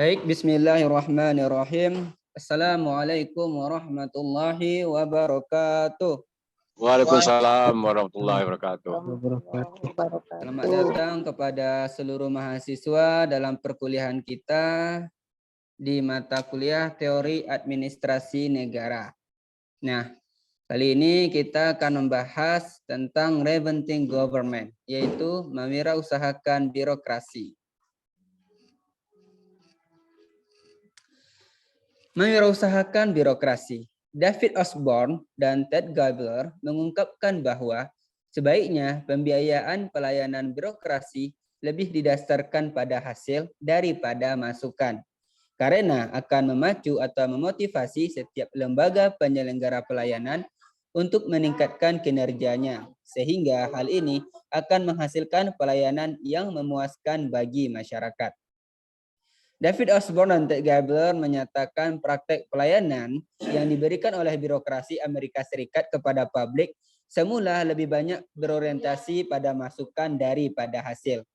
Baik, bismillahirrahmanirrahim. Assalamualaikum warahmatullahi wabarakatuh. Waalaikumsalam warahmatullahi wabarakatuh. Selamat datang kepada seluruh mahasiswa dalam perkuliahan kita di mata kuliah Teori Administrasi Negara. Nah, kali ini kita akan membahas tentang Reventing Government, yaitu mewirausahakan birokrasi. Mewirausahakan birokrasi. David Osborne dan Ted Gabler mengungkapkan bahwa sebaiknya pembiayaan pelayanan birokrasi lebih didasarkan pada hasil daripada masukan, karena akan memacu atau memotivasi setiap lembaga penyelenggara pelayanan untuk meningkatkan kinerjanya, sehingga hal ini akan menghasilkan pelayanan yang memuaskan bagi masyarakat. David Osborne dan Ted Gabler menyatakan praktek pelayanan yang diberikan oleh birokrasi Amerika Serikat kepada publik semula lebih banyak berorientasi pada masukan daripada hasil.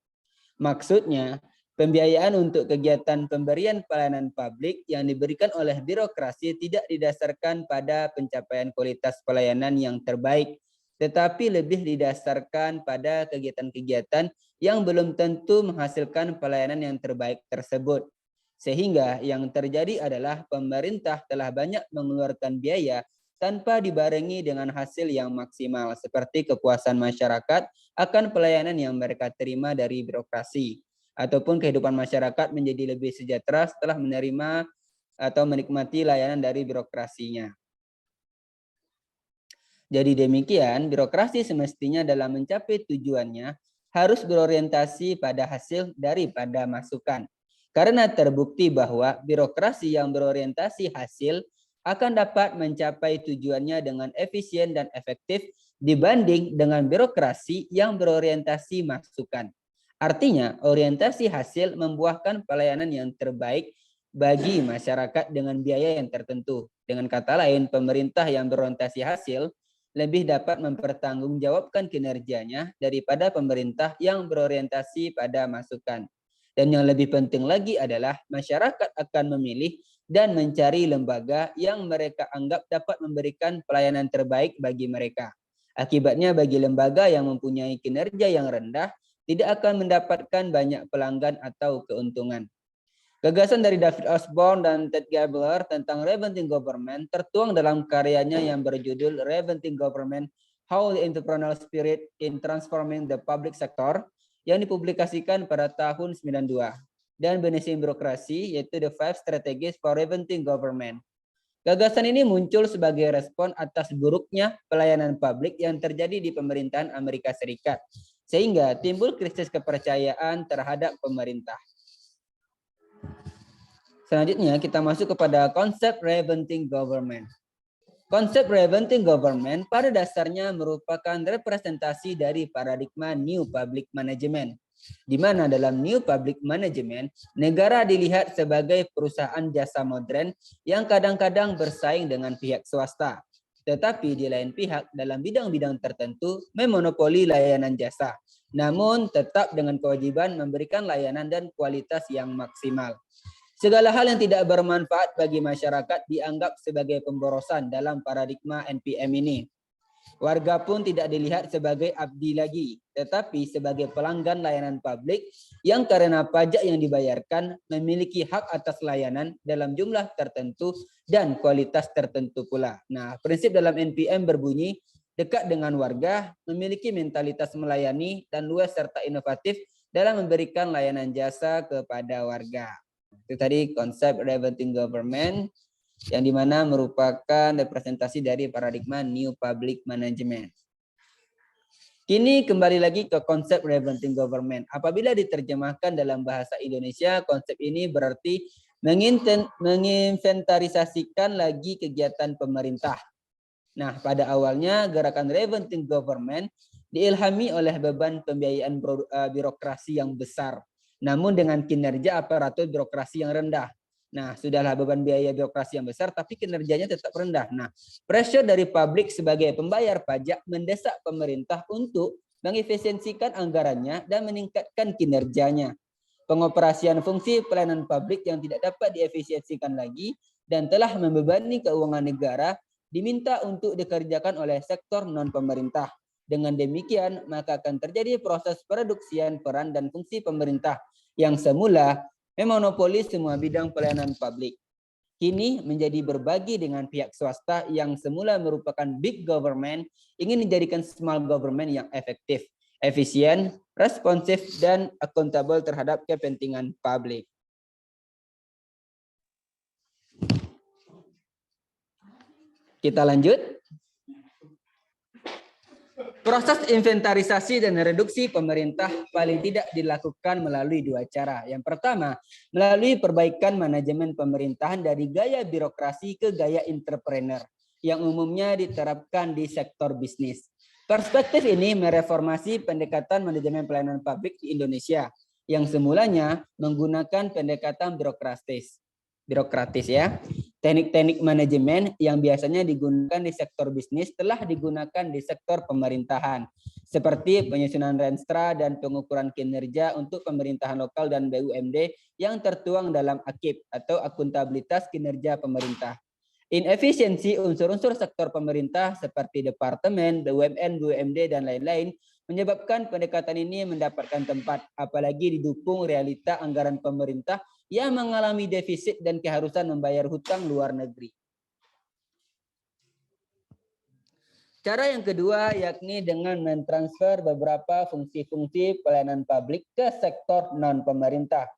Maksudnya, pembiayaan untuk kegiatan pemberian pelayanan publik yang diberikan oleh birokrasi tidak didasarkan pada pencapaian kualitas pelayanan yang terbaik, tetapi lebih didasarkan pada kegiatan-kegiatan yang belum tentu menghasilkan pelayanan yang terbaik tersebut. Sehingga yang terjadi adalah pemerintah telah banyak mengeluarkan biaya tanpa dibarengi dengan hasil yang maksimal, seperti kepuasan masyarakat akan pelayanan yang mereka terima dari birokrasi, ataupun kehidupan masyarakat menjadi lebih sejahtera setelah menerima atau menikmati layanan dari birokrasinya. Jadi demikian, birokrasi semestinya dalam mencapai tujuannya harus berorientasi pada hasil daripada masukan. Karena terbukti bahwa birokrasi yang berorientasi hasil akan dapat mencapai tujuannya dengan efisien dan efektif dibanding dengan birokrasi yang berorientasi masukan. Artinya, orientasi hasil membuahkan pelayanan yang terbaik bagi masyarakat dengan biaya yang tertentu. Dengan kata lain, pemerintah yang berorientasi hasil lebih dapat mempertanggungjawabkan kinerjanya daripada pemerintah yang berorientasi pada masukan. Dan yang lebih penting lagi adalah masyarakat akan memilih dan mencari lembaga yang mereka anggap dapat memberikan pelayanan terbaik bagi mereka. Akibatnya bagi lembaga yang mempunyai kinerja yang rendah tidak akan mendapatkan banyak pelanggan atau keuntungan. Gagasan dari David Osborne dan Ted Gabler tentang Reventing Government tertuang dalam karyanya yang berjudul Reventing Government: How the Entrepreneurial Spirit in Transforming the Public Sector, yang dipublikasikan pada tahun 92, dan Benesin Birokrasi, yaitu The 5 Strategies for Reventing Government. Gagasan ini muncul sebagai respon atas buruknya pelayanan publik yang terjadi di pemerintahan Amerika Serikat, sehingga timbul krisis kepercayaan terhadap pemerintah. Selanjutnya kita masuk kepada konsep Reventing Government. Konsep Reventing Government pada dasarnya merupakan representasi dari paradigma New Public Management, di mana dalam New Public Management, negara dilihat sebagai perusahaan jasa modern yang kadang-kadang bersaing dengan pihak swasta, tetapi di lain pihak dalam bidang-bidang tertentu memonopoli layanan jasa, namun tetap dengan kewajiban memberikan layanan dan kualitas yang maksimal. Segala hal yang tidak bermanfaat bagi masyarakat dianggap sebagai pemborosan dalam paradigma NPM ini. Warga pun tidak dilihat sebagai abdi lagi, tetapi sebagai pelanggan layanan publik yang karena pajak yang dibayarkan memiliki hak atas layanan dalam jumlah tertentu dan kualitas tertentu pula. Nah, prinsip dalam NPM berbunyi, dekat dengan warga, memiliki mentalitas melayani, dan luas serta inovatif dalam memberikan layanan jasa kepada warga. Itu tadi konsep Reventing Government yang dimana merupakan representasi dari paradigma New Public Management. Kini kembali lagi ke konsep Reventing Government. Apabila diterjemahkan dalam bahasa Indonesia, konsep ini berarti menginventarisasikan lagi kegiatan pemerintah. Nah, pada awalnya gerakan Reventing Government diilhami oleh beban pembiayaan birokrasi yang besar, namun dengan kinerja aparatur birokrasi yang rendah. Nah, sudahlah beban biaya birokrasi yang besar, tapi kinerjanya tetap rendah. Nah, pressure dari publik sebagai pembayar pajak mendesak pemerintah untuk mengefisiensikan anggarannya dan meningkatkan kinerjanya. pengoperasian fungsi pelayanan publik yang tidak dapat diefisiensikan lagi dan telah membebani keuangan negara diminta untuk dikerjakan oleh sektor non-pemerintah. Dengan demikian, maka akan terjadi proses pereduksian peran dan fungsi pemerintah yang semula memonopoli semua bidang pelayanan publik. Kini menjadi berbagi dengan pihak swasta yang semula merupakan big government, ingin dijadikan small government yang efektif, efisien, responsif, dan akuntabel terhadap kepentingan publik. Kita lanjut. Proses inventarisasi dan reduksi pemerintah paling tidak dilakukan melalui dua cara. Yang pertama, melalui perbaikan manajemen pemerintahan dari gaya birokrasi ke gaya entrepreneur yang umumnya diterapkan di sektor bisnis. Perspektif ini mereformasi pendekatan manajemen pelayanan publik di Indonesia yang semulanya menggunakan pendekatan birokratis ya. Teknik-teknik manajemen yang biasanya digunakan di sektor bisnis telah digunakan di sektor pemerintahan, seperti penyusunan renstra dan pengukuran kinerja untuk pemerintahan lokal dan BUMD yang tertuang dalam AKIP atau akuntabilitas kinerja pemerintah. Inefisiensi unsur-unsur sektor pemerintah seperti departemen, BUMN, BUMD, dan lain-lain menyebabkan pendekatan ini mendapatkan tempat, apalagi didukung realita anggaran pemerintah yang mengalami defisit dan keharusan membayar hutang luar negeri. Cara yang kedua yakni dengan mentransfer beberapa fungsi-fungsi pelayanan publik ke sektor non-pemerintah,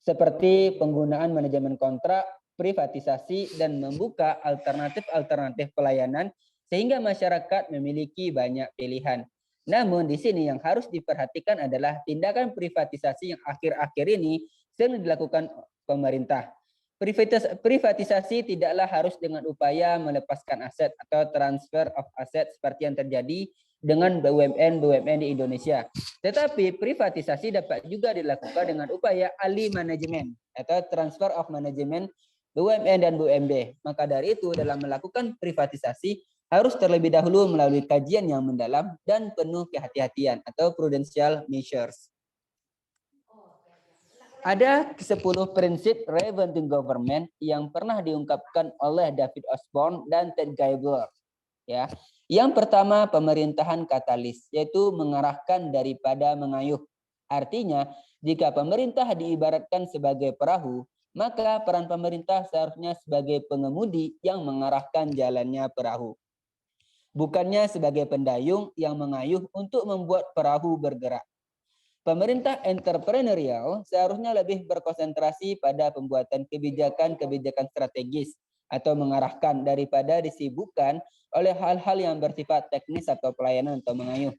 seperti penggunaan manajemen kontrak, privatisasi, dan membuka alternatif-alternatif pelayanan sehingga masyarakat memiliki banyak pilihan. Namun di sini yang harus diperhatikan adalah tindakan privatisasi yang akhir-akhir ini sering dilakukan pemerintah. Privatisasi tidaklah harus dengan upaya melepaskan aset atau transfer of aset seperti yang terjadi dengan BUMN di Indonesia. Tetapi privatisasi dapat juga dilakukan dengan upaya alih manajemen atau transfer of management BUMN dan BUMD. Maka dari itu dalam melakukan privatisasi harus terlebih dahulu melalui kajian yang mendalam dan penuh kehati-hatian atau prudential measures. Ada 10 prinsip revenue government yang pernah diungkapkan oleh David Osborne dan Ted Gabler. Ya. Yang pertama, pemerintahan katalis, yaitu mengarahkan daripada mengayuh. Artinya, jika pemerintah diibaratkan sebagai perahu, maka peran pemerintah seharusnya sebagai pengemudi yang mengarahkan jalannya perahu. Bukannya sebagai pendayung yang mengayuh untuk membuat perahu bergerak. Pemerintah entrepreneurial seharusnya lebih berkonsentrasi pada pembuatan kebijakan-kebijakan strategis atau mengarahkan daripada disibukkan oleh hal-hal yang bersifat teknis atau pelayanan atau mengayuh.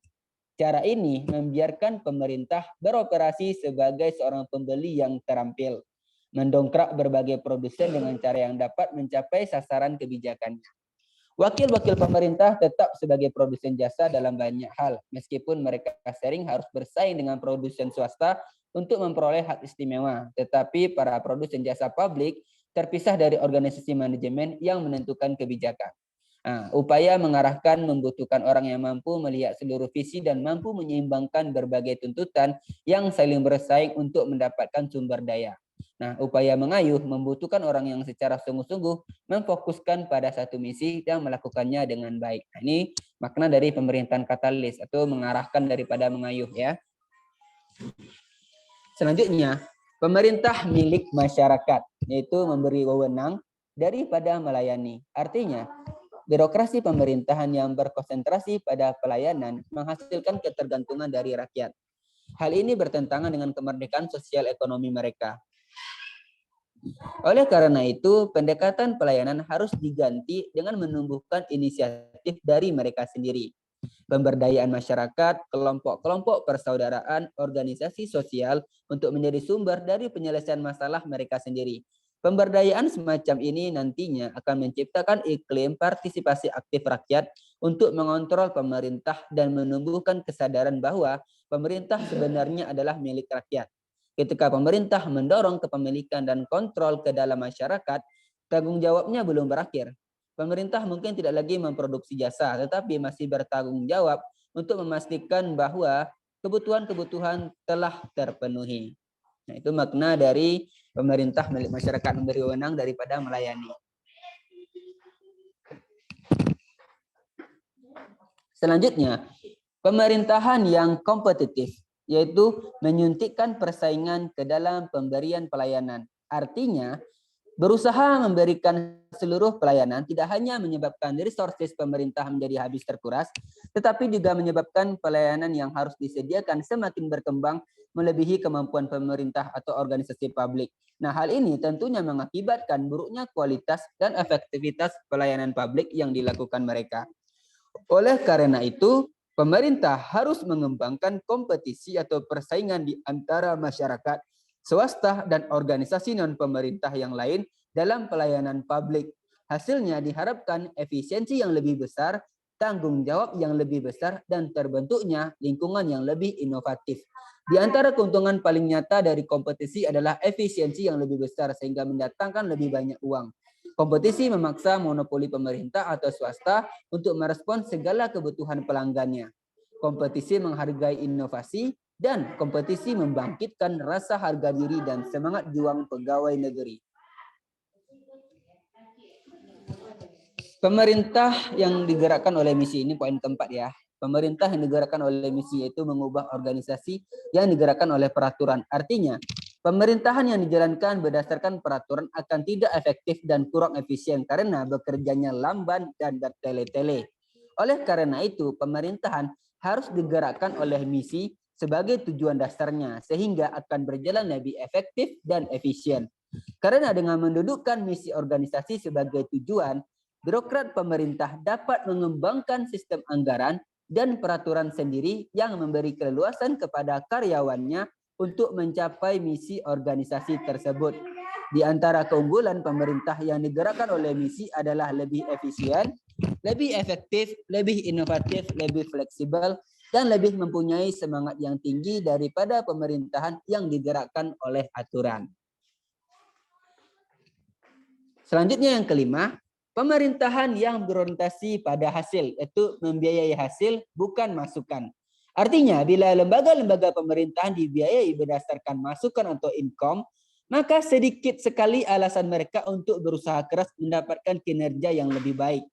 Cara ini membiarkan pemerintah beroperasi sebagai seorang pembeli yang terampil, mendongkrak berbagai produsen dengan cara yang dapat mencapai sasaran kebijakannya. Wakil-wakil pemerintah tetap sebagai produsen jasa dalam banyak hal, meskipun mereka sering harus bersaing dengan produsen swasta untuk memperoleh hak istimewa. Tetapi para produsen jasa publik terpisah dari organisasi manajemen yang menentukan kebijakan. Upaya mengarahkan membutuhkan orang yang mampu melihat seluruh visi dan mampu menyeimbangkan berbagai tuntutan yang saling bersaing untuk mendapatkan sumber daya. Upaya mengayuh membutuhkan orang yang secara sungguh-sungguh memfokuskan pada satu misi dan melakukannya dengan baik. Ini makna dari pemerintahan katalis atau mengarahkan daripada mengayuh ya. Selanjutnya, pemerintah milik masyarakat, yaitu memberi wewenang daripada melayani. Artinya, birokrasi pemerintahan yang berkonsentrasi pada pelayanan menghasilkan ketergantungan dari rakyat. Hal ini bertentangan dengan kemerdekaan sosial ekonomi mereka. Oleh karena itu, pendekatan pelayanan harus diganti dengan menumbuhkan inisiatif dari mereka sendiri. Pemberdayaan masyarakat, kelompok-kelompok persaudaraan, organisasi sosial untuk menjadi sumber dari penyelesaian masalah mereka sendiri. Pemberdayaan semacam ini nantinya akan menciptakan iklim partisipasi aktif rakyat untuk mengontrol pemerintah dan menumbuhkan kesadaran bahwa pemerintah sebenarnya adalah milik rakyat. Ketika pemerintah mendorong kepemilikan dan kontrol ke dalam masyarakat, tanggung jawabnya belum berakhir. Pemerintah mungkin tidak lagi memproduksi jasa, tetapi masih bertanggung jawab untuk memastikan bahwa kebutuhan-kebutuhan telah terpenuhi. Nah, itu makna dari pemerintah milik masyarakat, memberi wewenang daripada melayani. Selanjutnya, pemerintahan yang kompetitif, yaitu menyuntikkan persaingan ke dalam pemberian pelayanan. Artinya, berusaha memberikan seluruh pelayanan tidak hanya menyebabkan resources pemerintah menjadi habis terkuras, tetapi juga menyebabkan pelayanan yang harus disediakan semakin berkembang melebihi kemampuan pemerintah atau organisasi publik. Nah, hal ini tentunya mengakibatkan buruknya kualitas dan efektivitas pelayanan publik yang dilakukan mereka. Oleh karena itu, pemerintah harus mengembangkan kompetisi atau persaingan di antara masyarakat, swasta, dan organisasi non-pemerintah yang lain dalam pelayanan publik. Hasilnya diharapkan efisiensi yang lebih besar, tanggung jawab yang lebih besar, dan terbentuknya lingkungan yang lebih inovatif. Di antara keuntungan paling nyata dari kompetisi adalah efisiensi yang lebih besar sehingga mendatangkan lebih banyak uang. Kompetisi memaksa monopoli pemerintah atau swasta untuk merespons segala kebutuhan pelanggannya. Kompetisi menghargai inovasi dan kompetisi membangkitkan rasa harga diri dan semangat juang pegawai negeri. Pemerintah yang digerakkan oleh misi, ini poin keempat ya. Pemerintah yang digerakkan oleh misi yaitu mengubah organisasi yang digerakkan oleh peraturan. Artinya, pemerintahan yang dijalankan berdasarkan peraturan akan tidak efektif dan kurang efisien karena bekerjanya lamban dan bertele-tele. Oleh karena itu, pemerintahan harus digerakkan oleh misi sebagai tujuan dasarnya sehingga akan berjalan lebih efektif dan efisien. Karena dengan mendudukkan misi organisasi sebagai tujuan, birokrat pemerintah dapat mengembangkan sistem anggaran dan peraturan sendiri yang memberi keleluasan kepada karyawannya untuk mencapai misi organisasi tersebut. Di antara keunggulan pemerintah yang digerakkan oleh misi adalah lebih efisien, lebih efektif, lebih inovatif, lebih fleksibel, dan lebih mempunyai semangat yang tinggi daripada pemerintahan yang digerakkan oleh aturan. Selanjutnya yang kelima, pemerintahan yang berorientasi pada hasil, yaitu membiayai hasil bukan masukan. Artinya, bila lembaga-lembaga pemerintahan dibiayai berdasarkan masukan atau income, maka sedikit sekali alasan mereka untuk berusaha keras mendapatkan kinerja yang lebih baik.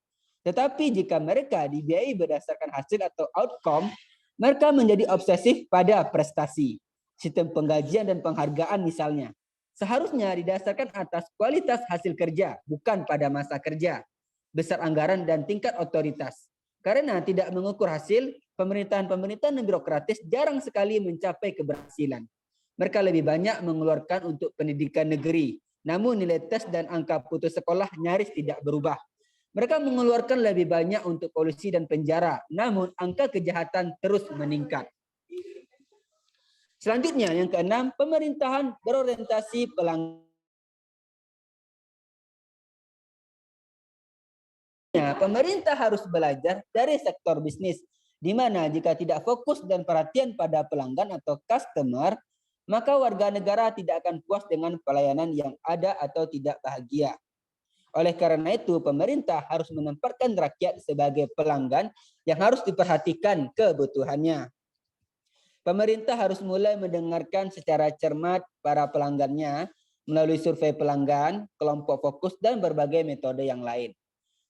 Tetapi jika mereka dibiayai berdasarkan hasil atau outcome, mereka menjadi obsesif pada prestasi, sistem penggajian dan penghargaan misalnya. Seharusnya didasarkan atas kualitas hasil kerja, bukan pada masa kerja, besar anggaran, dan tingkat otoritas. Karena tidak mengukur hasil, pemerintahan-pemerintahan birokratis jarang sekali mencapai keberhasilan. Mereka lebih banyak mengeluarkan untuk pendidikan negeri, namun nilai tes dan angka putus sekolah nyaris tidak berubah. Mereka mengeluarkan lebih banyak untuk polisi dan penjara, namun angka kejahatan terus meningkat. Selanjutnya, yang keenam, pemerintahan berorientasi pelanggan. Pemerintah harus belajar dari sektor bisnis, di mana jika tidak fokus dan perhatian pada pelanggan atau customer, maka warga negara tidak akan puas dengan pelayanan yang ada atau tidak bahagia. Oleh karena itu, pemerintah harus menempatkan rakyat sebagai pelanggan yang harus diperhatikan kebutuhannya. Pemerintah harus mulai mendengarkan secara cermat para pelanggannya melalui survei pelanggan, kelompok fokus, dan berbagai metode yang lain.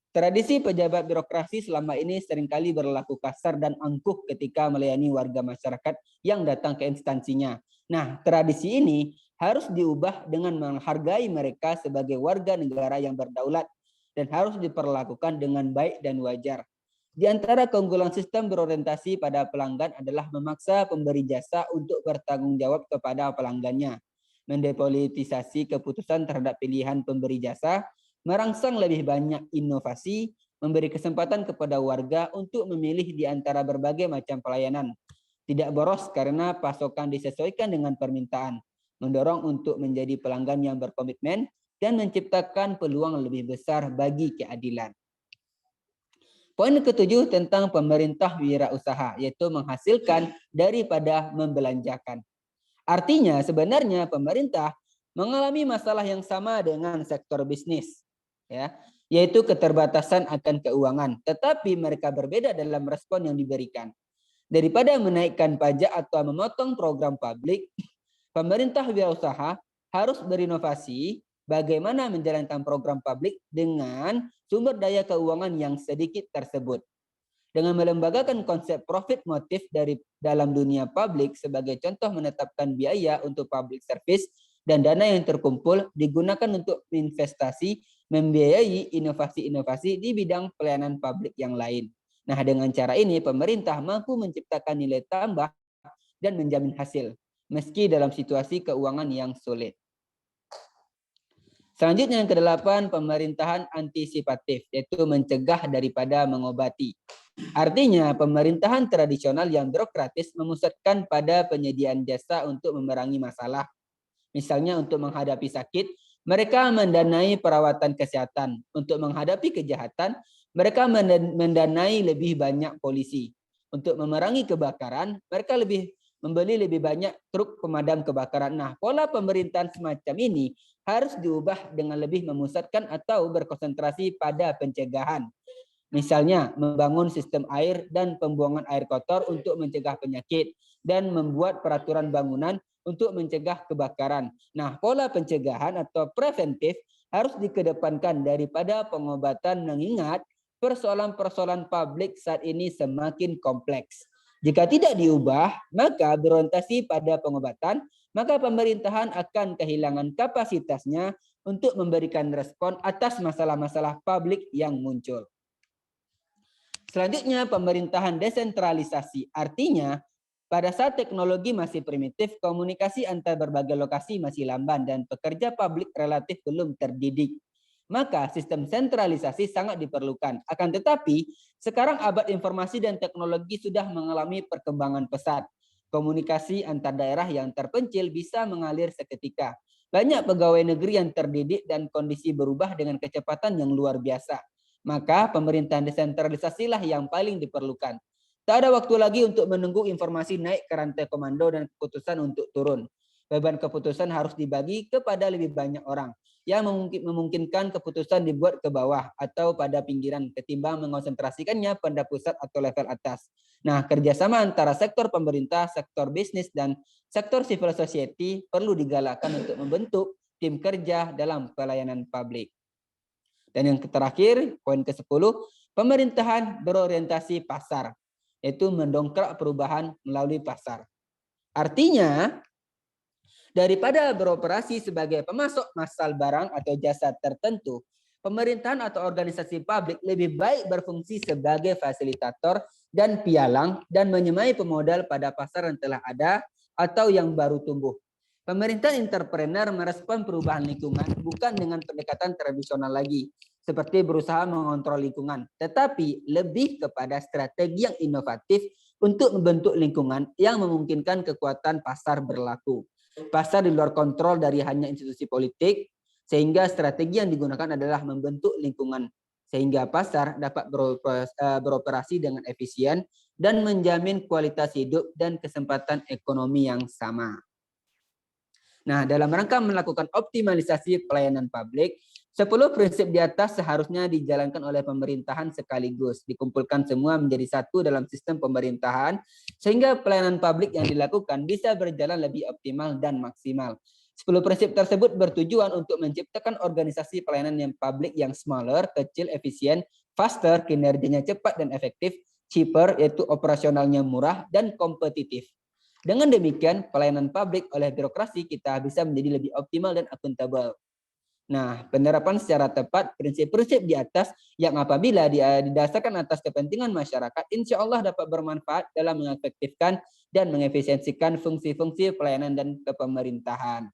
Tradisi pejabat birokrasi selama ini seringkali berlaku kasar dan angkuh ketika melayani warga masyarakat yang datang ke instansinya. Nah, tradisi ini harus diubah dengan menghargai mereka sebagai warga negara yang berdaulat dan harus diperlakukan dengan baik dan wajar. Di antara keunggulan sistem berorientasi pada pelanggan adalah memaksa pemberi jasa untuk bertanggung jawab kepada pelanggannya, mendepolitisasi keputusan terhadap pilihan pemberi jasa, merangsang lebih banyak inovasi, memberi kesempatan kepada warga untuk memilih di antara berbagai macam pelayanan. Tidak boros karena pasokan disesuaikan dengan permintaan, mendorong untuk menjadi pelanggan yang berkomitmen, dan menciptakan peluang lebih besar bagi keadilan. Poin ketujuh tentang pemerintah wirausaha, yaitu menghasilkan daripada membelanjakan. Artinya sebenarnya pemerintah mengalami masalah yang sama dengan sektor bisnis, ya, yaitu keterbatasan akan keuangan, tetapi mereka berbeda dalam respon yang diberikan. Daripada menaikkan pajak atau memotong program publik, Pemerintah wirausaha harus berinovasi bagaimana menjalankan program publik dengan sumber daya keuangan yang sedikit tersebut. Dengan melembagakan konsep profit motif dari dalam dunia publik sebagai contoh menetapkan biaya untuk public service dan dana yang terkumpul digunakan untuk investasi membiayai inovasi-inovasi di bidang pelayanan publik yang lain. Nah, dengan cara ini pemerintah mampu menciptakan nilai tambah dan menjamin hasil meski dalam situasi keuangan yang sulit. Selanjutnya yang ke-8, pemerintahan antisipatif, yaitu mencegah daripada mengobati. Artinya, pemerintahan tradisional yang birokratis memusatkan pada penyediaan jasa untuk memerangi masalah. Misalnya untuk menghadapi sakit, mereka mendanai perawatan kesehatan. Untuk menghadapi kejahatan, mereka mendanai lebih banyak polisi. Untuk memerangi kebakaran, mereka membeli lebih banyak truk pemadam kebakaran. Nah, pola pemerintahan semacam ini harus diubah dengan lebih memusatkan atau berkonsentrasi pada pencegahan. Misalnya, membangun sistem air dan pembuangan air kotor untuk mencegah penyakit dan membuat peraturan bangunan untuk mencegah kebakaran. Nah, pola pencegahan atau preventif harus dikedepankan daripada pengobatan mengingat persoalan-persoalan publik saat ini semakin kompleks. Jika tidak diubah, maka berorientasi pada pengobatan, maka pemerintahan akan kehilangan kapasitasnya untuk memberikan respon atas masalah-masalah publik yang muncul. Selanjutnya, pemerintahan desentralisasi. Artinya, pada saat teknologi masih primitif, komunikasi antar berbagai lokasi masih lamban dan pekerja publik relatif belum terdidik. Maka sistem sentralisasi sangat diperlukan. Akan tetapi, sekarang abad informasi dan teknologi sudah mengalami perkembangan pesat. Komunikasi antar daerah yang terpencil bisa mengalir seketika. Banyak pegawai negeri yang terdidik dan kondisi berubah dengan kecepatan yang luar biasa. Maka pemerintahan desentralisasilah yang paling diperlukan. Tak ada waktu lagi untuk menunggu informasi naik ke rantai komando dan keputusan untuk turun. Beban keputusan harus dibagi kepada lebih banyak orang yang memungkinkan keputusan dibuat ke bawah atau pada pinggiran ketimbang mengonsentrasikannya pada pusat atau level atas. Nah, kerjasama antara sektor pemerintah, sektor bisnis, dan sektor civil society perlu digalakkan untuk membentuk tim kerja dalam pelayanan publik. Dan yang terakhir, poin ke-10, pemerintahan berorientasi pasar, yaitu mendongkrak perubahan melalui pasar. Artinya, daripada beroperasi sebagai pemasok massal barang atau jasa tertentu, pemerintahan atau organisasi publik lebih baik berfungsi sebagai fasilitator dan pialang dan menyemai pemodal pada pasar yang telah ada atau yang baru tumbuh. Pemerintahan entrepreneur merespon perubahan lingkungan bukan dengan pendekatan tradisional lagi, seperti berusaha mengontrol lingkungan, tetapi lebih kepada strategi yang inovatif untuk membentuk lingkungan yang memungkinkan kekuatan pasar berlaku. Pasar di luar kontrol dari hanya institusi politik, sehingga strategi yang digunakan adalah membentuk lingkungan sehingga pasar dapat beroperasi dengan efisien dan menjamin kualitas hidup dan kesempatan ekonomi yang sama. Nah, dalam rangka melakukan optimalisasi pelayanan publik, 10 prinsip di atas seharusnya dijalankan oleh pemerintahan sekaligus, dikumpulkan semua menjadi satu dalam sistem pemerintahan, sehingga pelayanan publik yang dilakukan bisa berjalan lebih optimal dan maksimal. 10 prinsip tersebut bertujuan untuk menciptakan organisasi pelayanan yang publik yang smaller, kecil, efisien, faster, kinerjanya cepat dan efektif, cheaper, yaitu operasionalnya murah, dan kompetitif. Dengan demikian, pelayanan publik oleh birokrasi kita bisa menjadi lebih optimal dan akuntabel. Nah, penerapan secara tepat prinsip-prinsip di atas yang apabila didasarkan atas kepentingan masyarakat, insya Allah dapat bermanfaat dalam mengefektifkan dan mengefisiensikan fungsi-fungsi pelayanan dan kepemerintahan.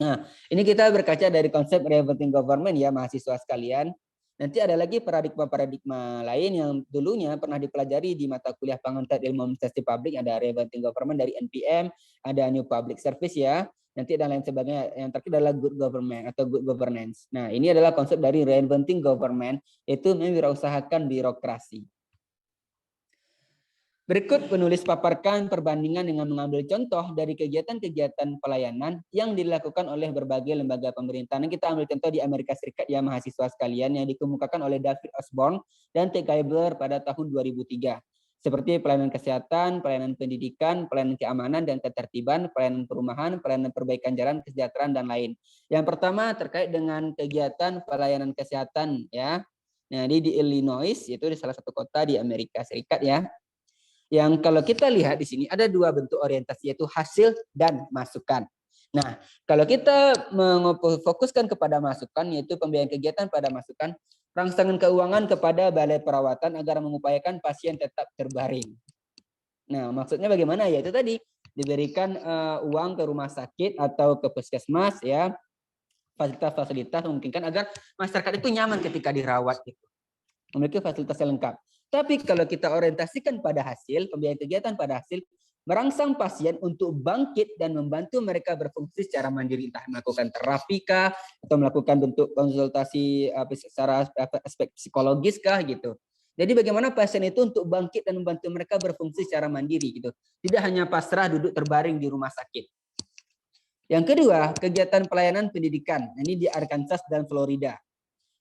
Nah, ini kita berkaca dari konsep reverting government ya mahasiswa sekalian. Nanti ada lagi paradigma-paradigma lain yang dulunya pernah dipelajari di mata kuliah pengantar ilmu administrasi publik, ada reverting government dari NPM, ada new public service ya. Nanti dan lain sebagainya. Yang terakhir adalah good government atau good governance. Nah, ini adalah konsep dari reinventing government, yaitu mewirausahakan birokrasi. Berikut penulis paparkan perbandingan dengan mengambil contoh dari kegiatan-kegiatan pelayanan yang dilakukan oleh berbagai lembaga pemerintahan. Kita ambil contoh di Amerika Serikat ya mahasiswa sekalian yang dikemukakan oleh David Osborne dan T. Geibler pada tahun 2003. seperti pelayanan kesehatan, pelayanan pendidikan, pelayanan keamanan dan ketertiban, pelayanan perumahan, pelayanan perbaikan jalan, kesejahteraan dan lain. Yang pertama terkait dengan kegiatan pelayanan kesehatan ya. Nah, di Illinois itu di salah satu kota di Amerika Serikat ya. Yang kalau kita lihat di sini ada dua bentuk orientasi yaitu hasil dan masukan. Nah, kalau kita memfokuskan kepada masukan yaitu pembiayaan kegiatan pada masukan, rangsangan keuangan kepada balai perawatan agar mengupayakan pasien tetap terbaring. Nah, maksudnya bagaimana? Yaitu tadi diberikan uang ke rumah sakit atau ke puskesmas ya, fasilitas-fasilitas memungkinkan agar masyarakat itu nyaman ketika dirawat gitu. Memiliki fasilitas yang lengkap. Tapi kalau kita orientasikan pada hasil, pembiayaan kegiatan pada hasil, merangsang pasien untuk bangkit dan membantu mereka berfungsi secara mandiri, entah melakukan terapi kah, atau melakukan bentuk konsultasi secara aspek psikologis kah gitu. Jadi bagaimana pasien itu untuk bangkit dan membantu mereka berfungsi secara mandiri gitu. Tidak hanya pasrah duduk terbaring di rumah sakit. Yang kedua, kegiatan pelayanan pendidikan. Ini di Arkansas dan Florida.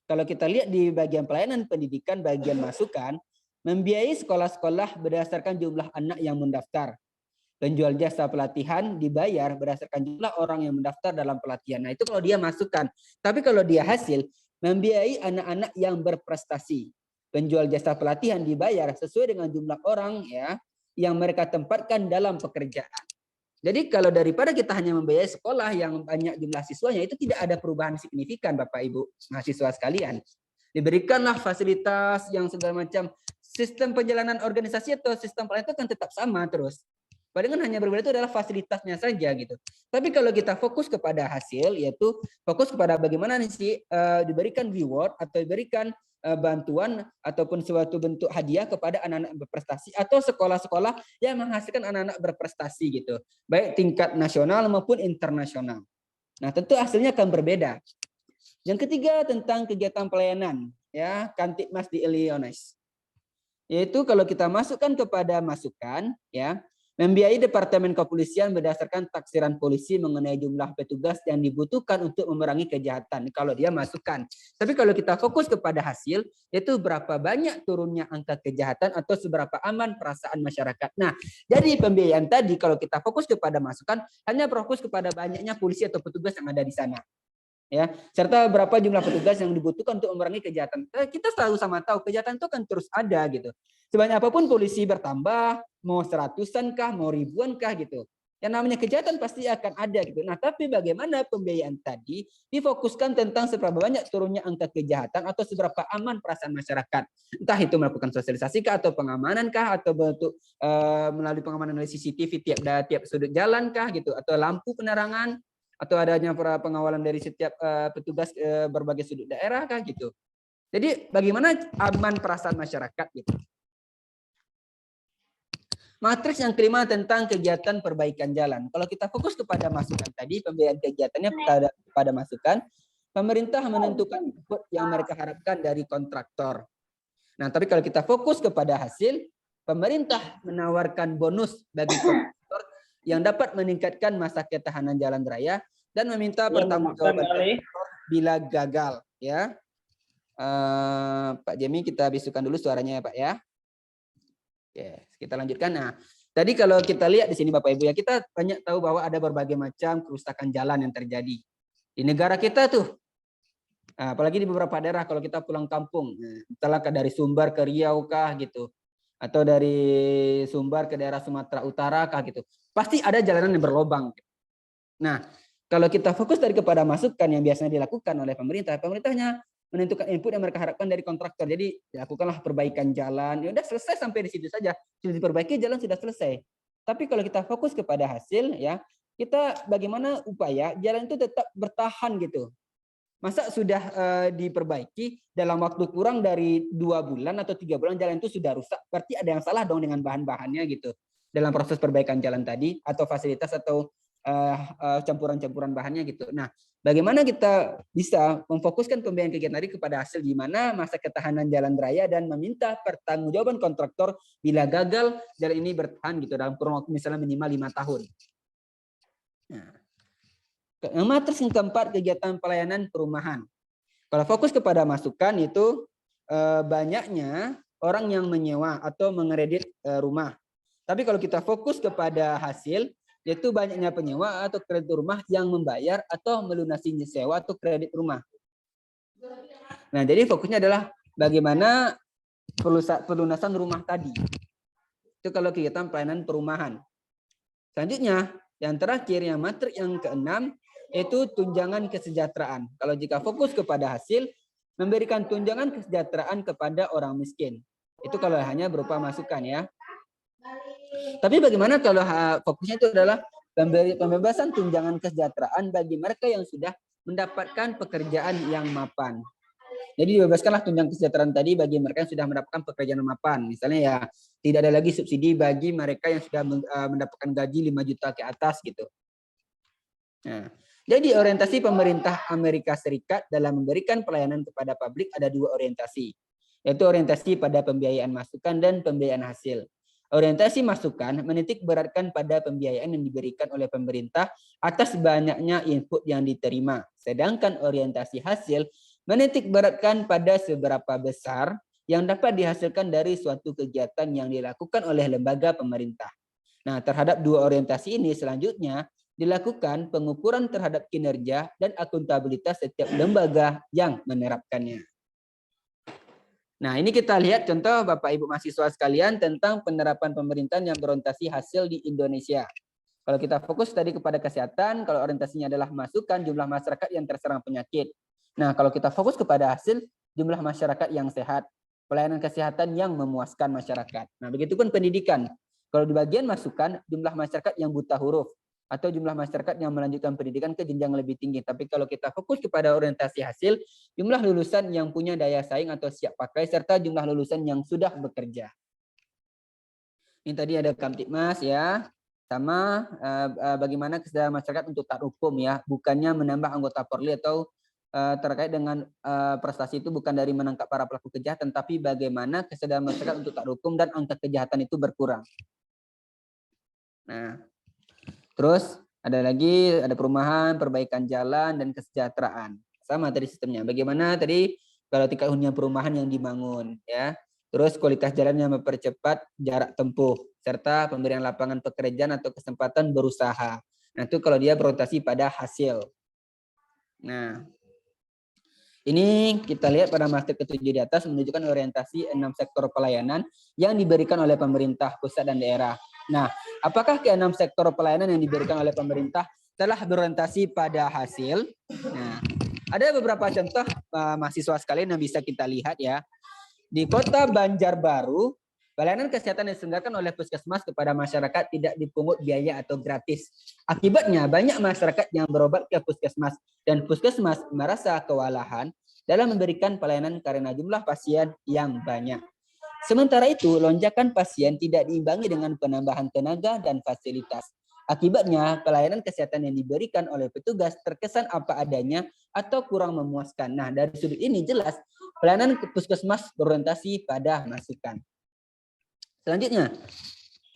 Kalau kita lihat di bagian pelayanan pendidikan, bagian masukan, membiayai sekolah-sekolah berdasarkan jumlah anak yang mendaftar. Penjual jasa pelatihan dibayar berdasarkan jumlah orang yang mendaftar dalam pelatihan. Nah, itu kalau dia masukkan. Tapi kalau dia hasil, membiayai anak-anak yang berprestasi. Penjual jasa pelatihan dibayar sesuai dengan jumlah orang ya yang mereka tempatkan dalam pekerjaan. Jadi kalau daripada kita hanya membiayai sekolah yang banyak jumlah siswanya, itu tidak ada perubahan signifikan Bapak Ibu mahasiswa sekalian. Diberikanlah fasilitas yang segala macam, sistem perjalanan organisasi atau sistem pelayanan itu kan tetap sama terus. Padahal hanya berbeda itu adalah fasilitasnya saja gitu. Tapi kalau kita fokus kepada hasil, yaitu fokus kepada bagaimana sih diberikan reward atau diberikan bantuan ataupun suatu bentuk hadiah kepada anak-anak berprestasi atau sekolah-sekolah yang menghasilkan anak-anak berprestasi gitu, baik tingkat nasional maupun internasional. Nah, tentu hasilnya akan berbeda. Yang ketiga tentang kegiatan pelayanan, ya Kantipmas di Illinois. Yaitu kalau kita masukkan kepada masukan, ya membiayai Departemen Kepolisian berdasarkan taksiran polisi mengenai jumlah petugas yang dibutuhkan untuk memerangi kejahatan. Kalau dia masukkan. Tapi kalau kita fokus kepada hasil, yaitu berapa banyak turunnya angka kejahatan atau seberapa aman perasaan masyarakat. Nah, jadi pembiayaan tadi kalau kita fokus kepada masukan, hanya fokus kepada banyaknya polisi atau petugas yang ada di sana. Ya, serta berapa jumlah petugas yang dibutuhkan untuk memerangi kejahatan. Kita selalu sama tahu kejahatan itu kan terus ada gitu. Sebanyak apapun polisi bertambah, mau 100-an kah, mau ribuan kah gitu. Yang namanya kejahatan pasti akan ada gitu. Nah, tapi bagaimana pembiayaan tadi difokuskan tentang seberapa banyak turunnya angka kejahatan atau seberapa aman perasaan masyarakat. Entah itu melakukan sosialisasi kah atau pengamanan kah atau bentuk melalui pengamanan dari CCTV tiap sudut jalan kah gitu atau lampu penerangan atau adanya pengawalan dari setiap petugas berbagai sudut daerah kah gitu. Jadi bagaimana aman perasaan masyarakat gitu. Matriks yang kelima tentang kegiatan perbaikan jalan. Kalau kita fokus kepada masukan tadi, pembiayaan kegiatannya pada masukan, pemerintah menentukan input yang mereka harapkan dari kontraktor. Nah, tapi kalau kita fokus kepada hasil, pemerintah menawarkan bonus bagi kontraktor yang dapat meningkatkan masa ketahanan jalan raya dan meminta pertanggungjawaban bila gagal ya. Pak Jemi, kita bisukan dulu suaranya ya Pak ya. Oke, kita lanjutkan. Nah, tadi kalau kita lihat di sini Bapak Ibu ya, kita banyak tahu bahwa ada berbagai macam kerusakan jalan yang terjadi di negara kita tuh. Nah, apalagi di beberapa daerah kalau kita pulang kampung, misalnya dari Sumbar ke Riau kah gitu, atau dari Sumbar ke daerah Sumatera Utara kah gitu, pasti ada jalanan yang berlobang. Nah, kalau kita fokus dari kepada masukan yang biasanya dilakukan oleh pemerintah, pemerintahnya menentukan input yang mereka harapkan dari kontraktor. Jadi lakukanlah perbaikan jalan. Ya udah selesai sampai di situ saja. Sudah diperbaiki jalan sudah selesai. Tapi kalau kita fokus kepada hasil ya, kita bagaimana upaya jalan itu tetap bertahan gitu. Masa sudah diperbaiki dalam waktu kurang dari 2 bulan atau 3 bulan jalan itu sudah rusak, berarti ada yang salah dong dengan bahan-bahannya gitu dalam proses perbaikan jalan tadi atau fasilitas atau campuran-campuran bahannya gitu. Nah, bagaimana kita bisa memfokuskan pembiayaan kegiatan tadi kepada hasil di mana masa ketahanan jalan raya dan meminta pertanggungjawaban kontraktor bila gagal jalan ini bertahan gitu dalam kurun waktu misalnya minimal 5 tahun. Nah, matriks yang keempat kegiatan pelayanan perumahan. Kalau fokus kepada masukan itu banyaknya orang yang menyewa atau mengredit rumah. Tapi kalau kita fokus kepada hasil, yaitu banyaknya penyewa atau kredit rumah yang membayar atau melunasi sewa atau kredit rumah. Nah, jadi fokusnya adalah bagaimana pelunasan rumah tadi. Itu kalau kegiatan pelayanan perumahan. Selanjutnya, yang terakhir, yang materi yang keenam, yaitu tunjangan kesejahteraan. Kalau jika fokus kepada hasil, memberikan tunjangan kesejahteraan kepada orang miskin. Itu kalau hanya berupa masukan ya. Tapi bagaimana kalau fokusnya itu adalah pembebasan tunjangan kesejahteraan bagi mereka yang sudah mendapatkan pekerjaan yang mapan. Jadi dibebaskanlah tunjangan kesejahteraan tadi bagi mereka yang sudah mendapatkan pekerjaan yang mapan. Misalnya ya tidak ada lagi subsidi bagi mereka yang sudah mendapatkan gaji 5 juta ke atas gitu. Nah, jadi orientasi pemerintah Amerika Serikat dalam memberikan pelayanan kepada publik ada dua orientasi, yaitu orientasi pada pembiayaan masukan dan pembiayaan hasil. Orientasi masukan menitik beratkan pada pembiayaan yang diberikan oleh pemerintah atas banyaknya input yang diterima. Sedangkan orientasi hasil menitik beratkan pada seberapa besar yang dapat dihasilkan dari suatu kegiatan yang dilakukan oleh lembaga pemerintah. Nah, terhadap dua orientasi ini selanjutnya dilakukan pengukuran terhadap kinerja dan akuntabilitas setiap lembaga yang menerapkannya. Nah, ini kita lihat contoh Bapak Ibu mahasiswa sekalian tentang penerapan pemerintahan yang berorientasi hasil di Indonesia. Kalau kita fokus tadi kepada kesehatan, kalau orientasinya adalah masukan jumlah masyarakat yang terserang penyakit. Nah, kalau kita fokus kepada hasil, jumlah masyarakat yang sehat, pelayanan kesehatan yang memuaskan masyarakat. Nah, begitupun pendidikan. Kalau di bagian masukan, jumlah masyarakat yang buta huruf, atau jumlah masyarakat yang melanjutkan pendidikan ke jenjang lebih tinggi. Tapi kalau kita fokus kepada orientasi hasil, jumlah lulusan yang punya daya saing atau siap pakai, serta jumlah lulusan yang sudah bekerja. Ini tadi ada Kamtibmas ya, sama bagaimana kesadaran masyarakat untuk taat hukum ya, bukannya menambah anggota Polri atau terkait dengan prestasi itu bukan dari menangkap para pelaku kejahatan, tapi bagaimana kesadaran masyarakat untuk taat hukum dan angka kejahatan itu berkurang. Nah, terus ada lagi, ada perumahan, perbaikan jalan, dan kesejahteraan. Sama tadi sistemnya. Bagaimana tadi kalau tingkat hunian perumahan yang dibangun, ya. Terus kualitas jalan yang mempercepat jarak tempuh, serta pemberian lapangan pekerjaan atau kesempatan berusaha. Nah, itu kalau dia berorientasi pada hasil. Nah, ini kita lihat pada master ke-7 di atas menunjukkan orientasi 6 sektor pelayanan yang diberikan oleh pemerintah pusat dan daerah. Nah, apakah ke-6 sektor pelayanan yang diberikan oleh pemerintah telah berorientasi pada hasil? Nah, ada beberapa contoh mahasiswa sekalian yang bisa kita lihat ya. Di Kota Banjarbaru, pelayanan kesehatan yang diselenggarakan oleh puskesmas kepada masyarakat tidak dipungut biaya atau gratis. Akibatnya banyak masyarakat yang berobat ke puskesmas dan puskesmas merasa kewalahan dalam memberikan pelayanan karena jumlah pasien yang banyak. Sementara itu, lonjakan pasien tidak diimbangi dengan penambahan tenaga dan fasilitas. Akibatnya, pelayanan kesehatan yang diberikan oleh petugas terkesan apa adanya atau kurang memuaskan. Nah, dari sudut ini jelas pelayanan puskesmas berorientasi pada masukan. Selanjutnya,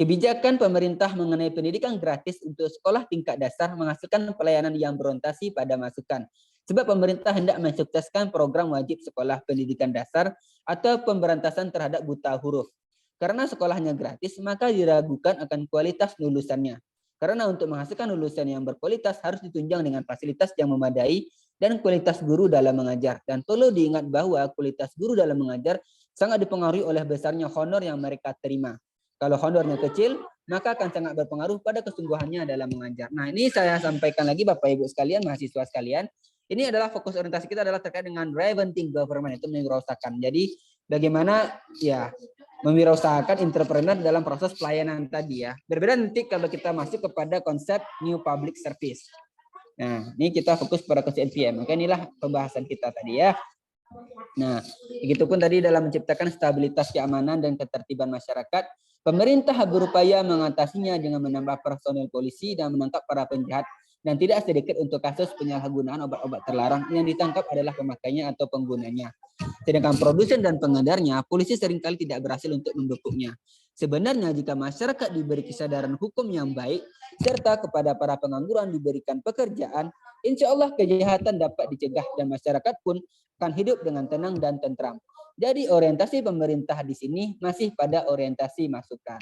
kebijakan pemerintah mengenai pendidikan gratis untuk sekolah tingkat dasar menghasilkan pelayanan yang berorientasi pada masukan. Sebab pemerintah hendak mensukseskan program wajib sekolah pendidikan dasar atau pemberantasan terhadap buta huruf. Karena sekolahnya gratis, maka diragukan akan kualitas lulusannya. Karena untuk menghasilkan lulusan yang berkualitas harus ditunjang dengan fasilitas yang memadai dan kualitas guru dalam mengajar. Dan perlu diingat bahwa kualitas guru dalam mengajar sangat dipengaruhi oleh besarnya honor yang mereka terima. Kalau honornya kecil, maka akan sangat berpengaruh pada kesungguhannya dalam mengajar. Nah, ini saya sampaikan lagi Bapak Ibu sekalian, mahasiswa sekalian. Ini adalah fokus orientasi kita adalah terkait dengan preventing government, itu mewirausahakan. Jadi bagaimana ya mewirausahakan entrepreneur dalam proses pelayanan tadi ya. Berbeda nanti kalau kita masuk kepada konsep new public service. Nah, ini kita fokus pada konsep NPM. Maka inilah pembahasan kita tadi ya. Nah, begitupun tadi dalam menciptakan stabilitas keamanan dan ketertiban masyarakat, pemerintah berupaya mengatasinya dengan menambah personel polisi dan menangkap para penjahat. Dan tidak sedikit untuk kasus penyalahgunaan obat-obat terlarang yang ditangkap adalah pemakainya atau penggunanya. Sedangkan produsen dan pengedarnya, polisi seringkali tidak berhasil untuk membekuknya. Sebenarnya jika masyarakat diberi kesadaran hukum yang baik, serta kepada para pengangguran diberikan pekerjaan, insya Allah kejahatan dapat dicegah dan masyarakat pun akan hidup dengan tenang dan tentram. Jadi orientasi pemerintah di sini masih pada orientasi masukan.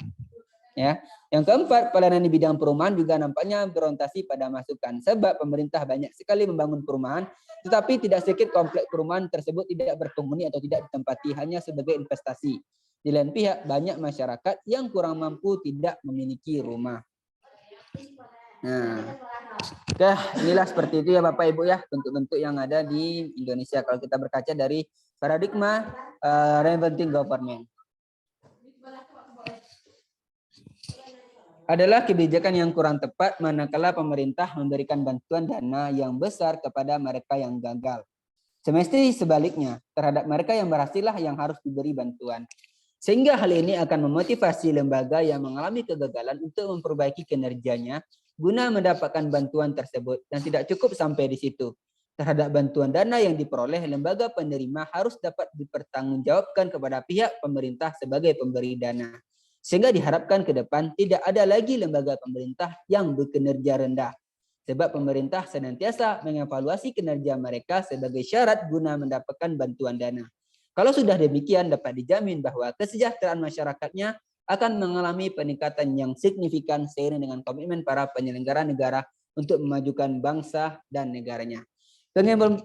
Ya. Yang keempat, pelayanan di bidang perumahan juga nampaknya berorientasi pada masukan. Sebab pemerintah banyak sekali membangun perumahan, tetapi tidak sedikit kompleks perumahan tersebut tidak berpenghuni atau tidak ditempati hanya sebagai investasi. Di lain pihak, banyak masyarakat yang kurang mampu tidak memiliki rumah. Nah, oke, inilah seperti itu ya Bapak Ibu ya, bentuk-bentuk yang ada di Indonesia kalau kita berkaca dari paradigma reinventing government. Adalah kebijakan yang kurang tepat manakala pemerintah memberikan bantuan dana yang besar kepada mereka yang gagal. Semestinya sebaliknya, terhadap mereka yang berhasil lah yang harus diberi bantuan. Sehingga hal ini akan memotivasi lembaga yang mengalami kegagalan untuk memperbaiki kinerjanya guna mendapatkan bantuan tersebut. Dan tidak cukup sampai di situ. Terhadap bantuan dana yang diperoleh, lembaga penerima harus dapat dipertanggungjawabkan kepada pihak pemerintah sebagai pemberi dana. Sehingga diharapkan ke depan tidak ada lagi lembaga pemerintah yang berkinerja rendah. Sebab pemerintah senantiasa mengevaluasi kinerja mereka sebagai syarat guna mendapatkan bantuan dana. Kalau sudah demikian dapat dijamin bahwa kesejahteraan masyarakatnya akan mengalami peningkatan yang signifikan seiring dengan komitmen para penyelenggara negara untuk memajukan bangsa dan negaranya.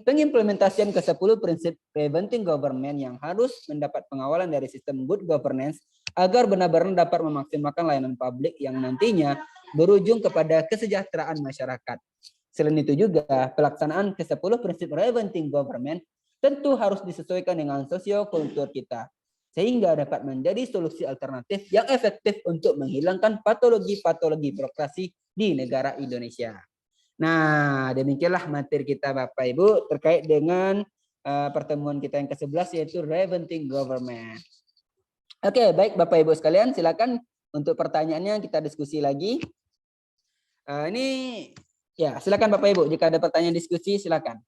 Pengimplementasian ke-10 prinsip preventing government yang harus mendapat pengawalan dari sistem good governance agar benar-benar dapat memaksimalkan layanan publik yang nantinya berujung kepada kesejahteraan masyarakat. Selain itu juga, pelaksanaan ke-10 prinsip preventing government tentu harus disesuaikan dengan sosiokultur kita, sehingga dapat menjadi solusi alternatif yang efektif untuk menghilangkan patologi-patologi birokrasi di negara Indonesia. Nah, demikianlah materi kita Bapak Ibu terkait dengan pertemuan kita yang ke-11 yaitu Preventing Government. Oke, baik Bapak Ibu sekalian, silakan untuk pertanyaannya kita diskusi lagi. Ini ya, silakan Bapak Ibu jika ada pertanyaan diskusi silakan.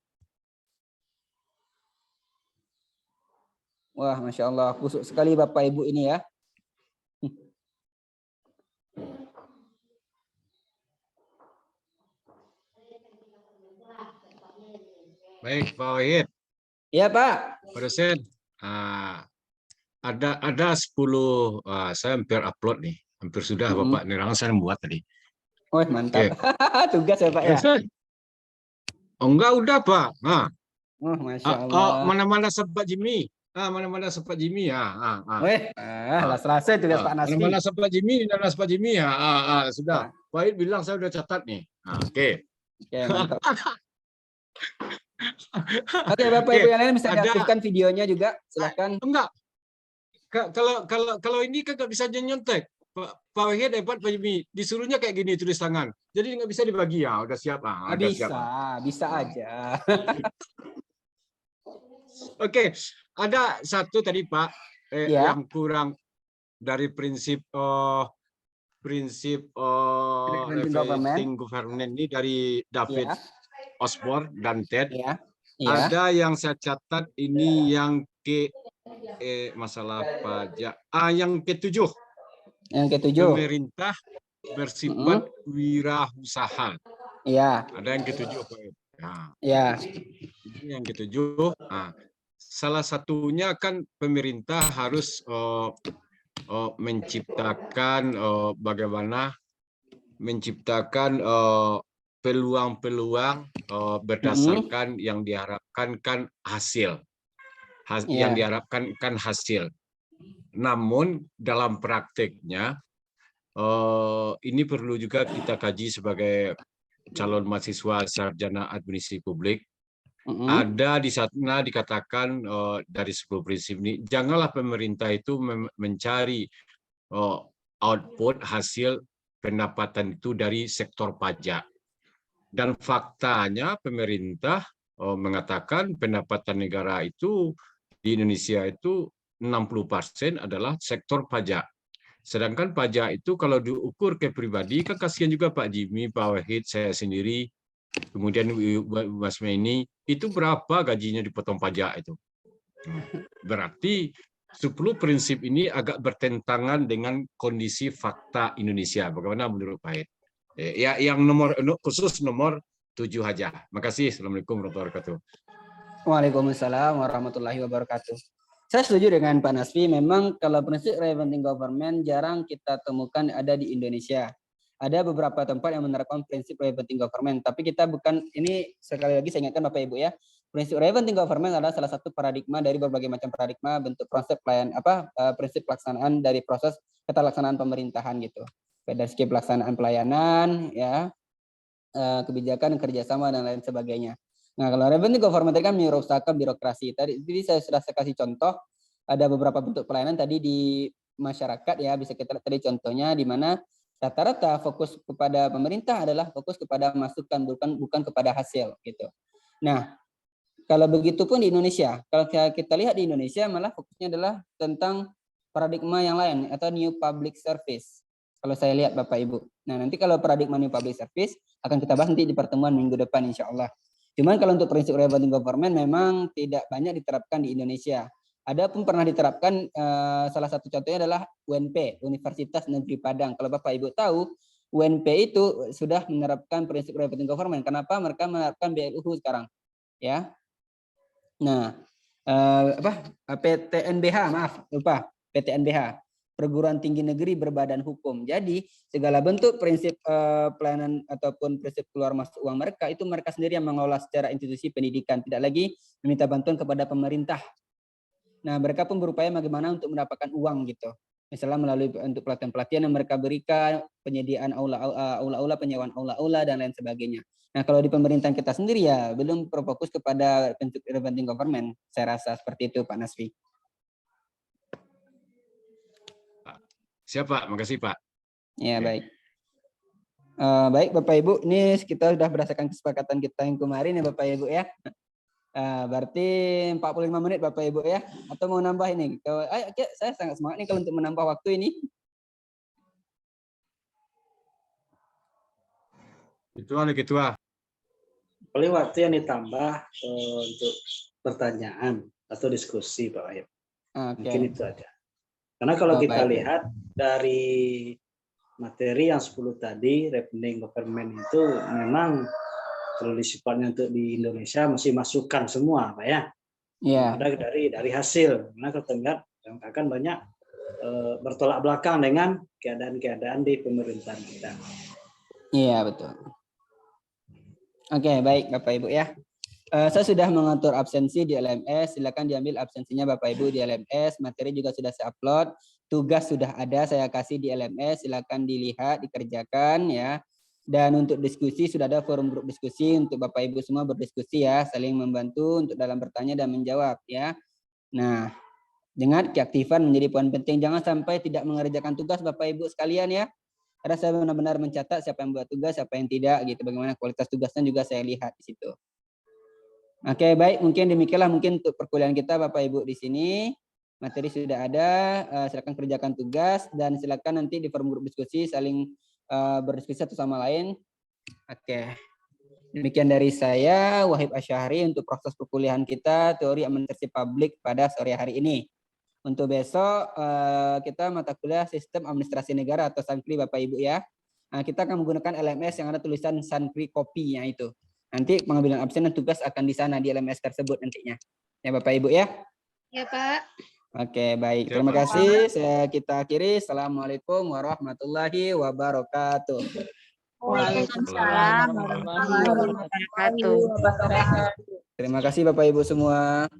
Wah, Masya Allah, kusuk sekali Bapak Ibu ini ya. Baik, Pak Wahid. Iya, Pak. Pak dosen, ada 10, saya hampir upload nih. Hampir sudah Bapak nerangan saya membuat tadi. Oh, mantap. Tugas ya, Pak ya? Oh, enggak, udah, Pak. Nah, oh, Masya Allah. Mana-mana sempat Jimmy. Mana-mana sempat Jimmy. Selesai tugas Pak Nasfi. Mana-mana sempat Jimmy, sudah. Pak Wahid bilang saya udah catat nih. Oke. Oke, mantap. Oke, Bapak Ibu yang lain bisa diaktifkan videonya juga, silakan. Enggak. Kalau ini kan nggak bisa nyontek. Pak Wahid dapat Pak Jimmy, disuruhnya kayak gini tulis tangan. Jadi nggak bisa dibagi ya. Udah siap. Bisa aja. Oke, ada satu tadi Pak yang kurang dari prinsip preventing government ini dari David Osborne dan Ted. Ada yang saya catat ini yang masalah pajak. Yang ke-7. Yang ke-7. Pemerintah bersifat wirausaha. Iya. Ada yang ke-7 Pak. Iya. Yang ke-7. Salah satunya kan pemerintah harus menciptakan bagaimana menciptakan peluang-peluang berdasarkan yang diharapkan kan hasil. Yang diharapkan kan hasil. Namun dalam prakteknya ini perlu juga kita kaji sebagai calon mahasiswa sarjana administrasi publik. Ada di sana dikatakan dari 10 prinsip ini, janganlah pemerintah itu mencari output hasil pendapatan itu dari sektor pajak. Dan faktanya pemerintah mengatakan pendapatan negara itu di Indonesia itu 60% adalah sektor pajak. Sedangkan pajak itu kalau diukur ke pribadi, kan kasihan juga Pak Jimmy, Pak Wahid, saya sendiri, kemudian Mas Meni, itu berapa gajinya dipotong pajak itu. Berarti 10 prinsip ini agak bertentangan dengan kondisi fakta Indonesia. Bagaimana menurut Pak Wahid? Ya, yang khusus nomor 7 aja. Makasih. Assalamualaikum warahmatullahi wabarakatuh. Waalaikumsalam warahmatullahi wabarakatuh. Saya setuju dengan Pak Nasfi. Memang kalau prinsip representing government jarang kita temukan ada di Indonesia. Ada beberapa tempat yang menerapkan prinsip representing government, tapi kita bukan, ini sekali lagi saya ingatkan Bapak Ibu ya, prinsip representing government adalah salah satu paradigma dari berbagai macam paradigma bentuk proses prinsip pelaksanaan dari proses keterlaksanaan pemerintahan gitu. Dari segi pelaksanaan pelayanan, ya, kebijakan, kerjasama dan lain sebagainya. Nah, kalau representing government tadi kan merusakan birokrasi. Jadi saya sudah kasih contoh, ada beberapa bentuk pelayanan tadi di masyarakat ya, bisa kita lihat tadi contohnya di mana rata-rata fokus kepada pemerintah adalah fokus kepada masukan, bukan kepada hasil gitu. Nah, kalau begitu pun di Indonesia, kalau kita lihat di Indonesia malah fokusnya adalah tentang paradigma yang lain atau new public service. Kalau saya lihat Bapak Ibu. Nah, nanti kalau paradigma new public service akan kita bahas nanti di pertemuan minggu depan insya Allah. Cuman kalau untuk prinsip representing government memang tidak banyak diterapkan di Indonesia. Adapun pernah diterapkan, salah satu contohnya adalah UNP, Universitas Negeri Padang. Kalau Bapak Ibu tahu, UNP itu sudah menerapkan prinsip representing government. Kenapa? Mereka menerapkan BLUH sekarang, ya. Nah, PTNBH, maaf, lupa, PTNBH, Perguruan Tinggi Negeri Berbadan Hukum. Jadi segala bentuk prinsip pelayanan ataupun prinsip keluar masuk uang mereka itu mereka sendiri yang mengelola secara institusi pendidikan, tidak lagi meminta bantuan kepada pemerintah. Nah, mereka pun berupaya bagaimana untuk mendapatkan uang gitu. Misalnya melalui untuk pelatihan-pelatihan yang mereka berikan, penyediaan aula-aula, penyewaan aula-aula dan lain sebagainya. Nah, kalau di pemerintahan kita sendiri ya belum berfokus kepada bentuk representing government. Saya rasa seperti itu Pak Nasfi. Siap Pak, makasih Pak. Ya, baik. Baik Bapak Ibu, ini kita sudah berdasarkan kesepakatan kita yang kemarin ya Bapak Ibu ya. Berarti 45 menit Bapak Ibu ya. Atau mau nambah ini? Saya sangat semangat nih kalau untuk menambah waktu ini. Itu oleh Ketua. Paling waktu yang ditambah untuk pertanyaan atau diskusi Pak Wahid. Mungkin itu aja. Karena kalau kita lihat dari materi yang 10 tadi, representing government itu memang kalau sifatnya untuk di Indonesia masih masukan semua, Pak ya. Iya. Ada dari hasil. Karena kita lihat akan banyak bertolak belakang dengan keadaan-keadaan di pemerintahan kita. Iya, betul. Oke, baik Bapak Ibu ya. Saya sudah mengatur absensi di LMS, silakan diambil absensinya Bapak Ibu di LMS, materi juga sudah saya upload, tugas sudah ada saya kasih di LMS, silakan dilihat, dikerjakan ya. Dan untuk diskusi sudah ada forum grup diskusi untuk Bapak Ibu semua berdiskusi ya, saling membantu untuk dalam bertanya dan menjawab ya. Nah, dengan keaktifan menjadi poin penting, jangan sampai tidak mengerjakan tugas Bapak Ibu sekalian ya. Karena saya benar-benar mencatat siapa yang buat tugas, siapa yang tidak gitu, bagaimana kualitas tugasnya juga saya lihat di situ. Oke, baik, mungkin demikianlah mungkin untuk perkuliahan kita Bapak Ibu di sini. Materi sudah ada, silakan kerjakan tugas dan silakan nanti di forum grup diskusi saling berdiskusi satu sama lain. Oke. Demikian dari saya, Wahib Asyahri, untuk proses perkuliahan kita teori administrasi publik pada sore hari ini. Untuk besok kita mata kuliah sistem administrasi negara atau Sankri Bapak Ibu ya. Nah, kita akan menggunakan LMS yang ada tulisan Sankri kopinya itu. Nanti pengambilan absen dan tugas akan di sana di LMS tersebut nantinya. Ya Bapak Ibu ya. Ya Pak. Oke, baik. Terima kasih. Kita akhiri. Assalamualaikum warahmatullahi wabarakatuh. Waalaikumsalam warahmatullahi wabarakatuh. Terima kasih Bapak Ibu semua.